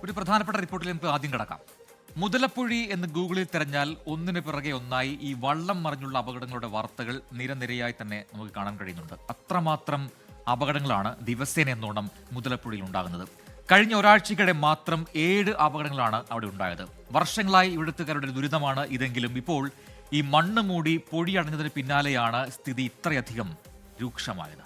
ഒരു പ്രധാനപ്പെട്ട റിപ്പോർട്ടിൽ നമുക്ക് ആദ്യം കിടക്കാം. മുതലപ്പുഴി എന്ന് ഗൂഗിളിൽ തിരഞ്ഞാൽ ഒന്നിനു പിറകെ ഒന്നായി ഈ വള്ളം മറിഞ്ഞുള്ള അപകടങ്ങളുടെ വാർത്തകൾ നിരനിരയായി തന്നെ നമുക്ക് കാണാൻ കഴിയുന്നുണ്ട്. അത്രമാത്രം അപകടങ്ങളാണ് ദിവസേന എന്നോണം മുതലപ്പുഴയിൽ ഉണ്ടാകുന്നത്. കഴിഞ്ഞ ഒരാഴ്ചക്കിടെ മാത്രം 7 അപകടങ്ങളാണ് അവിടെ ഉണ്ടായത്. വർഷങ്ങളായി ഇവിടുത്തുകാരുടെ ദുരിതമാണ് ഇതെങ്കിലും ഇപ്പോൾ ഈ മണ്ണ് മൂടി പൊടിയടഞ്ഞതിന് പിന്നാലെയാണ് സ്ഥിതി ഇത്രയധികം രൂക്ഷമായത്.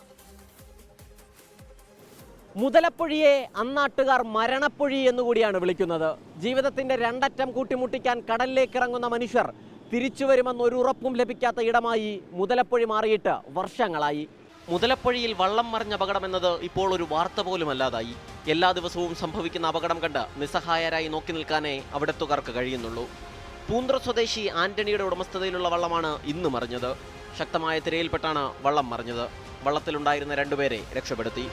മുതലപ്പൊഴിയെ അന്നാട്ടുകാർ മരണപ്പൊഴി എന്നുകൂടിയാണ് വിളിക്കുന്നത്. ജീവിതത്തിന്റെ രണ്ടറ്റം കൂട്ടിമുട്ടിക്കാൻ കടലിലേക്ക് ഇറങ്ങുന്ന മനുഷ്യർ തിരിച്ചു വരുമെന്ന് ഒരു ഉറപ്പും ലഭിക്കാത്ത ഇടമായി മുതലപ്പൊഴി മാറിയിട്ട് വർഷങ്ങളായി. മുതലപ്പൊഴിയിൽ വള്ളം മറിഞ്ഞ അപകടം എന്നത് ഇപ്പോൾ ഒരു വാർത്ത പോലുമല്ലാതായി. എല്ലാ ദിവസവും സംഭവിക്കുന്ന അപകടം കണ്ട് നിസ്സഹായരായി നോക്കി നിൽക്കാനേ അവിടത്തുകാർക്ക് കഴിയുന്നുള്ളൂ. പൂന്ത്ര സ്വദേശി ആന്റണിയുടെ ഉടമസ്ഥതയിലുള്ള വള്ളമാണ് ഇന്ന് മറിഞ്ഞത്. ശക്തമായ തിരയിൽപ്പെട്ടാണ് വള്ളം മറിഞ്ഞത്. വള്ളത്തിലുണ്ടായിരുന്ന 2 പേരെ രക്ഷപ്പെടുത്തി.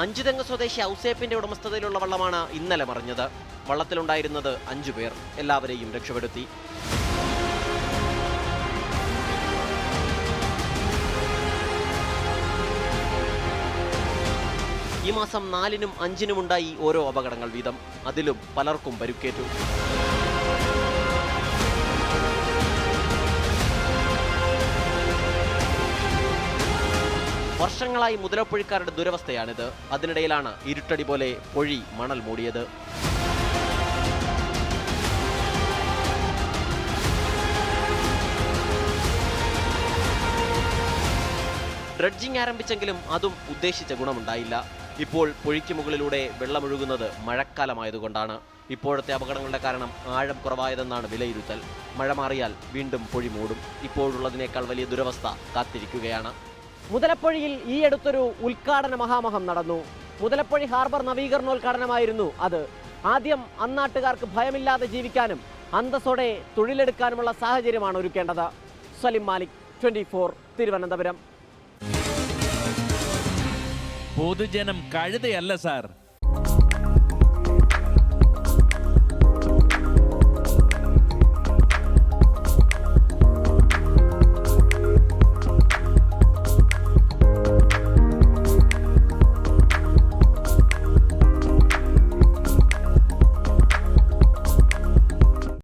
5 തെങ്ങ് സ്വദേശി ഔസേപ്പിന്റെ ഉടമസ്ഥതയിലുള്ള വള്ളമാണ് ഇന്നലെ മറിഞ്ഞത്. വള്ളത്തിലുണ്ടായിരുന്നത് 5 പേർ. എല്ലാവരെയും രക്ഷപ്പെടുത്തി. ഈ മാസം 4-നും 5-നും ഉണ്ടായി ഓരോ അപകടങ്ങൾ വീതം. അതിലും പലർക്കും പരുക്കേറ്റു. വർഷങ്ങളായി മുതലപ്പൊഴിക്കാരുടെ ദുരവസ്ഥയാണിത്. അതിനിടയിലാണ് ഇരുട്ടടി പോലെ പൊഴി മണൽ മൂടിയത്. ഡ്രഡ്ജിംഗ് ആരംഭിച്ചെങ്കിലും അതും ഉദ്ദേശിച്ച ഗുണമുണ്ടായില്ല. ഇപ്പോൾ പൊഴിക്ക് മുകളിലൂടെ വെള്ളമൊഴുകുന്നത് മഴക്കാലമായതുകൊണ്ടാണ്. ഇപ്പോഴത്തെ അപകടങ്ങളുടെ കാരണം ആഴം കുറവായതെന്നാണ് വിലയിരുത്തൽ. മഴ മാറിയാൽ വീണ്ടും പൊഴി മൂടും. ഇപ്പോഴുള്ളതിനേക്കാൾ വലിയ ദുരവസ്ഥ കാത്തിരിക്കുകയാണ്. മുതലപ്പൊഴിയിൽ ഈയടുത്തൊരു ഉദ്ഘാടന മഹാമഹം നടന്നു. മുതലപ്പൊഴി ഹാർബർ നവീകരണോദ്ഘാടനമായിരുന്നു അത്. ആദ്യം അന്നാട്ടുകാർക്ക് ഭയമില്ലാതെ ജീവിക്കാനും അന്തസ്സോടെ തൊഴിലെടുക്കാനുമുള്ള സാഹചര്യമാണ് ഒരുക്കേണ്ടത്. സലിം മാലിക്, 24, തിരുവനന്തപുരം. പൊതുജനം കഴുതയല്ല സാർ,